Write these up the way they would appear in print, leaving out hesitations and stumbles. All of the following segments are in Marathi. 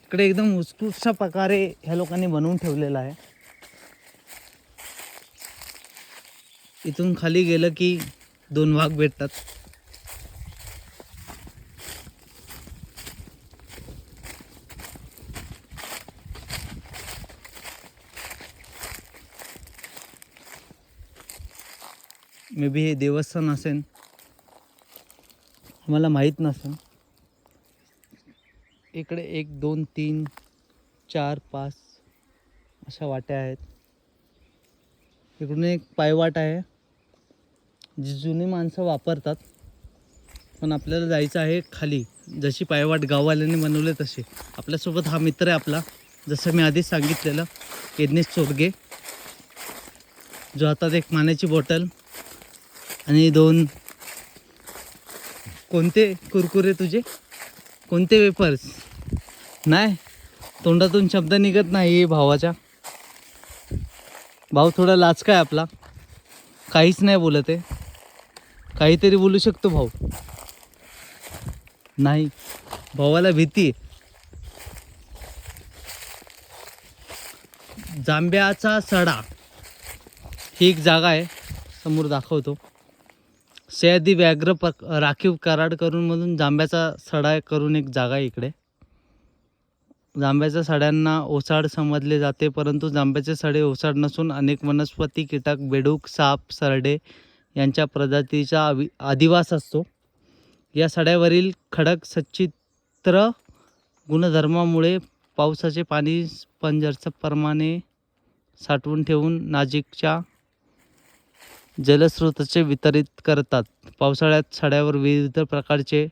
इकडे एकदम उत्कृष्ट प्रकारे ह्या लोकांनी बनवून ठेवलेला आहे. इथून खाली गेलं की 2 वाघ भेटतात. मे बी हे देवस्थान असेल, मला माहीत नसेल. इकडे 1 2 3 4 5 अशा वाट्या आहेत. इकडून एक पायवाट आहे जी जुनी माणसं वापरतात, पण आपल्याला जायचं आहे खाली. जशी पायवाट गाववाल्यांनी बनवले तसे. आपल्यासोबत हा मित्र आहे आपला, जसं मी आधीच सांगितलेलं, यज्ञेश चोरगे, जो हातात एक पाण्याची बॉटल आणि 2 कोणते कुरकुरे तुझे, कोणते वेफर्स, नाही तोंडातून शब्द निघत नाही भावाच्या. भाऊ थोडा लाचका आहे आपला, काहीच नाही बोलत आहे. काहीतरी बोलू शकतो भाऊ, नाही भावाला भीती आहे. जांभ्याचा सडा ही एक जागा आहे, समोर दाखवतो. सह्याद्री व्याघ्र राखीव कराड करून मधून जांभ्याचा सडा करून एक जागा आहे इकडे. जांभ्याच्या सड्यांना ओसाड समजले जाते, परंतु जांभ्याचे सडे ओसाड नसून अनेक वनस्पती, कीटक, बेडूक, साप, सरडे यांच्या प्रजातीचा अधिवास असतो. या सड्यावरील खडक सचित्र गुणधर्मामुळे पावसाचे पाणी स्पंजप्रमाणे साठवून ठेवून नजीकच्या जलस्रोताचे वितरित करतात. पावसाळ्यात सड्यावर विविध प्रकारचे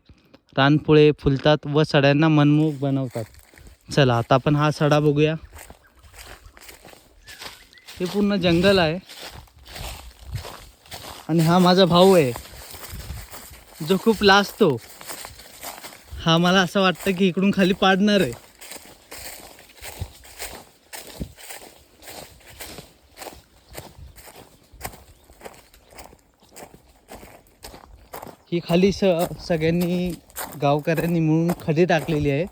रानफुले फुलतात व सड्यांना मनमोहक बनवतात. चला आता आपण हा सडा बघूया. हे पूर्ण जंगल आहे आणि हा माझा भाऊ आहे जो खूप लाजतो. हा मला असं वाटतं की इकडून खाली पाडणार आहे. ही खाली सगळ्यांनी गावकऱ्यांनी मिळून खडी टाकलेली आहे.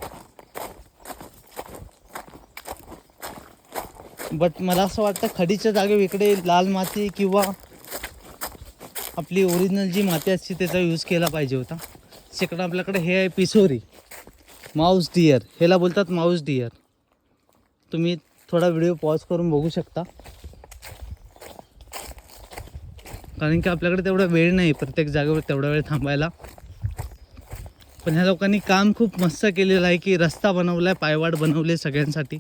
बट मला असं वाटतं खडीच्या जागेवर इकडे लाल माती किंवा आपली ओरिजिनल जी माती असते त्याचा यूज केला पाहिजे होता. तिकडं आपल्याकडे हे आहे पिसोरी, माऊस डिअर, ह्याला बोलतात माऊस डिअर. तुम्ही थोडा व्हिडिओ पॉज करून बघू शकता, कारण की आपल्याकडे तेवढा वेळ नाही प्रत्येक जागेवर तेवढा वेळ थांबायला. पण ह्या लोकांनी काम खूप मस्त केलेलं आहे की रस्ता बनवला आहे, पायवाट बनवले सगळ्यांसाठी.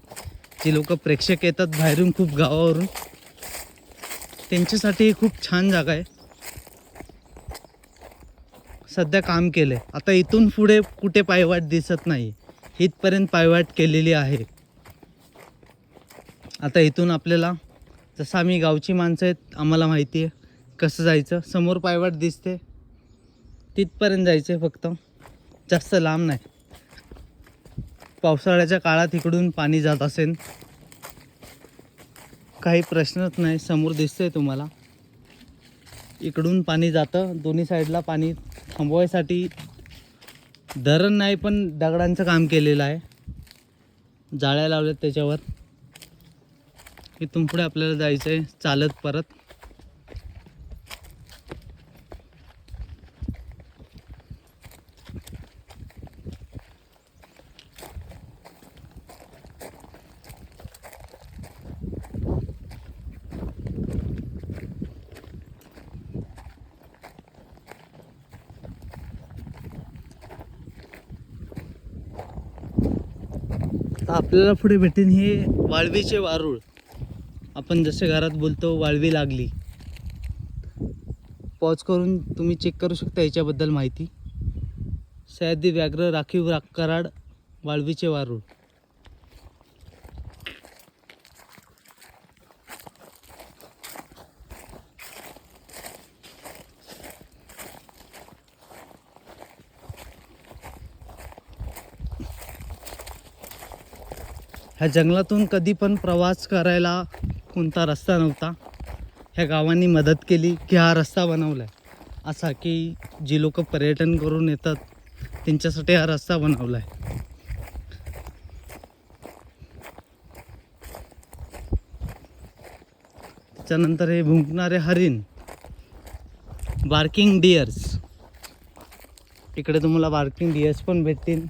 जे लोक प्रेक्षक येतात बाहेरून खूप गावावरून, त्यांच्यासाठी खूप छान जागा आहे. सध्या काम केलं आहे. आता इथून पुढे कुठे पायवाट दिसत नाही, इथपर्यंत पायवाट केलेली आहे. आता इथून आपल्याला, जसं आम्ही गावची माणसं आहेत आम्हाला माहिती आहे कसं जायचं. समोर पायवाट दिसते तिथपर्यंत जायचं आहे फक्त, जास्त लांब नाही. पावसाळ्याच्या काळात इकडून पाणी जात असेल काही प्रश्नच नाही. समोर दिसतंय तुम्हाला, इकडून पाणी जातं. दोन्ही साईडला पाणी थांबवायसाठी धरण नाही पण दगडांचं काम केलेलं आहे, जाळ्या लावल्यात त्याच्यावर. इथून पुढे आपल्याला जायचं आहे चालत परत. तर आपल्याला पुढे भेटेन हे वाळवीचे वारूळ. आपण जसे घरात बोलतो वाळवी लागली. पॉज करून तुम्ही चेक करू शकता याच्याबद्दल माहिती. सह्याद्री व्याघ्र राखीव कराड वाळवीचे वारूळ. ह्या जंगलातून कधी पण प्रवास करायला कोणता रस्ता नव्हता. ह्या गावांनी मदत केली की हा रस्ता बनवला आहे, असा की जी लोक पर्यटन करून येतात त्यांच्यासाठी हा रस्ता बनवला आहे. त्याच्यानंतर हे भुंकणारे हरिण, बार्किंग डिअर्स. इकडे तुम्हाला बार्किंग डिअर्स पण भेटतील.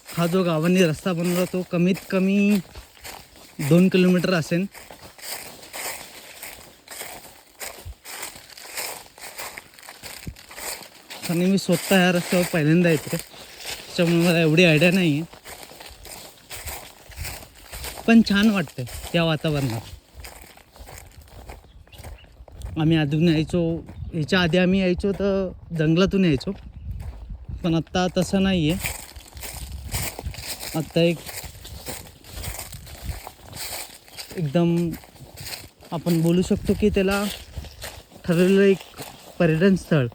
हा जो गावांनी रस्ता बनवला तो कमीत कमी 2 किलोमीटर असेल. आणि मी स्वतः ह्या रस्त्यावर पहिल्यांदा येतो, त्याच्यामुळे मला एवढी आयडिया नाही आहे, पण छान वाटतं या वातावरणात. आम्ही अजून यायचो, ह्याच्या आधी आम्ही यायचो तर जंगलातून यायचो, पण आत्ता तसं नाही आहे. आत्ता एकदम आपण बोलू शकतो की त्याला ठरवलेलं एक पर्यटन स्थळ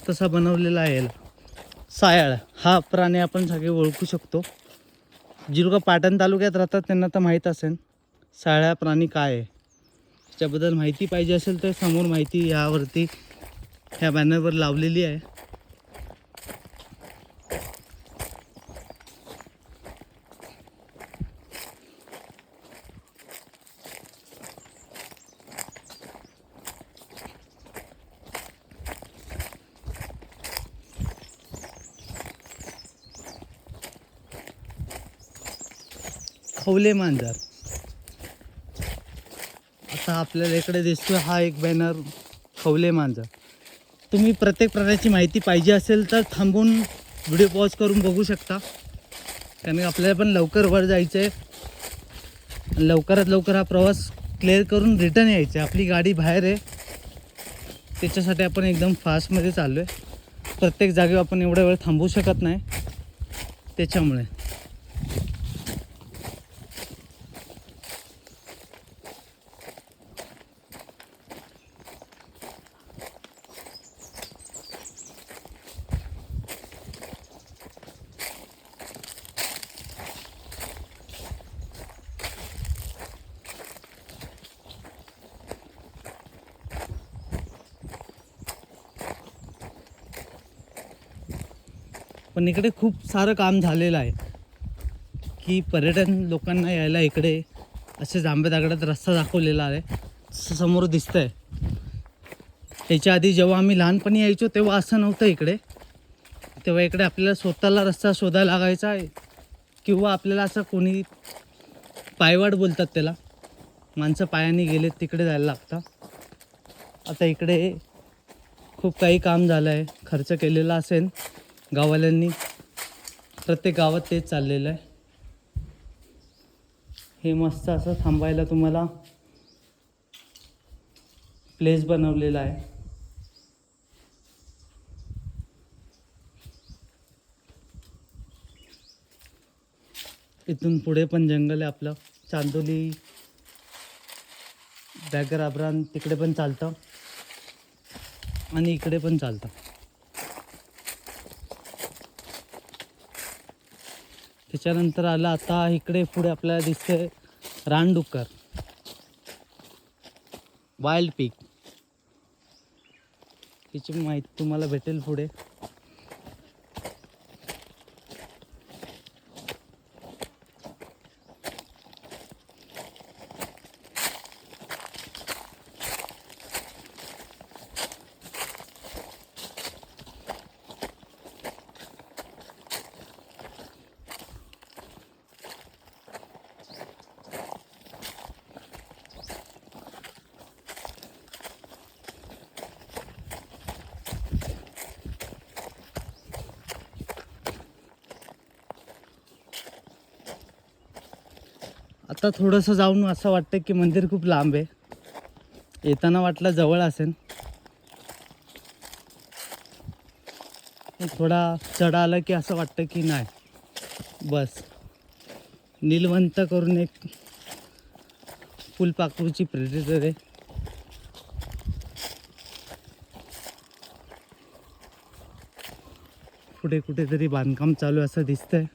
तसा बनवलेला आहे. याला सायाळ हा प्राणी आपण सगळे ओळखू शकतो. जी लोक पाटण तालुक्यात राहतात त्यांना तर माहीत असेल सायाळ हा प्राणी काय आहे. त्याच्याबद्दल माहिती पाहिजे असेल तर समोर माहिती यावरती ह्या बॅनरवर लावलेली आहे. खवले मांजर. आता आपल्याला इकडे दिसतो हा एक बॅनर, खवले मांजर. तुम्ही प्रत्येक प्राण्याची माहिती पाहिजे असेल तर थांबून व्हिडिओ पॉज करून बघू शकता, कारण आपल्याला पण लवकर वर जायचं आहे. लवकरात लवकर हा प्रवास क्लिअर करून रिटर्न यायचं आहे. आपली गाडी बाहेर आहे, त्याच्यासाठी आपण एकदम फास्टमध्ये चाललो आहे. प्रत्येक जागेवर आपण एवढा वेळ थांबू शकत नाही, त्याच्यामुळे. पण इकडे खूप सारं काम झालेलं आहे की पर्यटन लोकांना यायला इकडे असे जांभ्या दगडात रस्ता दाखवलेला आहे, समोर दिसतंय. त्याच्या आधी जेव्हा आम्ही लहानपणी यायचो तेव्हा असं नव्हतं इकडे. तेव्हा इकडे आपल्याला स्वतःला रस्ता शोधायला लागायचा आहे, किंवा आपल्याला असं कोणी पायवाट बोलतात त्याला, माणसं पायाने गेले तिकडे जायला लागतं. आता इकडे खूप काही काम झालं आहे, खर्च केलेला असेल गाववाल्यांनी. प्रत्येक गावात तेच चाललेलं आहे. हे मस्त असं थांबायला तुम्हाला प्लेस बनवलेला आहे. इथून पुढे पण जंगल आहे आपलं. चांदोली बॅगर आब्रान तिकडे पण चालतं आणि इकडे पण चालतं. त्याच्यानंतर आलं आता इकडे पुढे आपल्याला दिसतंय रानडुक्कर, वाईल्ड पिग. त्याची माहिती तुम्हाला भेटेल पुढे. आता थोडंसं जाऊन असं वाटतं की मंदिर खूप लांब आहे. येताना वाटलं जवळ असेल, थोडा चढ आला की असं वाटतं की नाही बस. नीलवंत करून एक फुलपाखरूची प्रेडेटर आहे. पुढे कुठेतरी बांधकाम चालू आहे असं दिसतंय.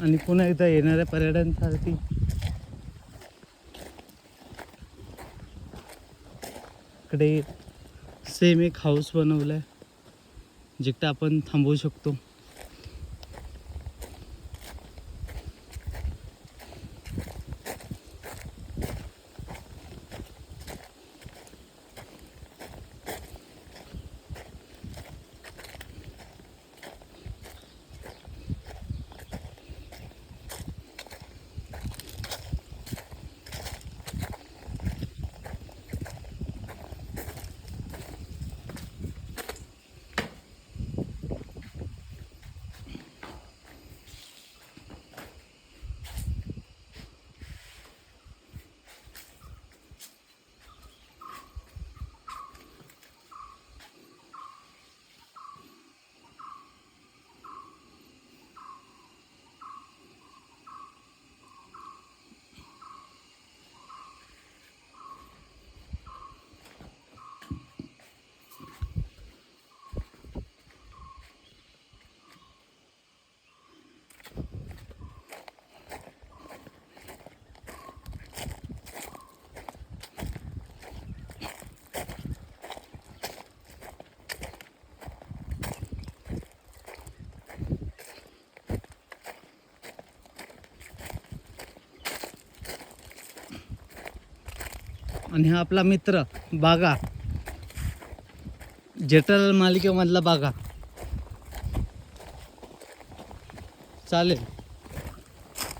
आणि पुन्हा एकदा येणाऱ्या पर्यटनासाठी इकडे सेम एक हाऊस बनवलं आहे जिकडे आपण थांबवू शकतो. आणि हा आपला मित्र बागा, जेठालाल मालिकेमधला बागा. चालेल.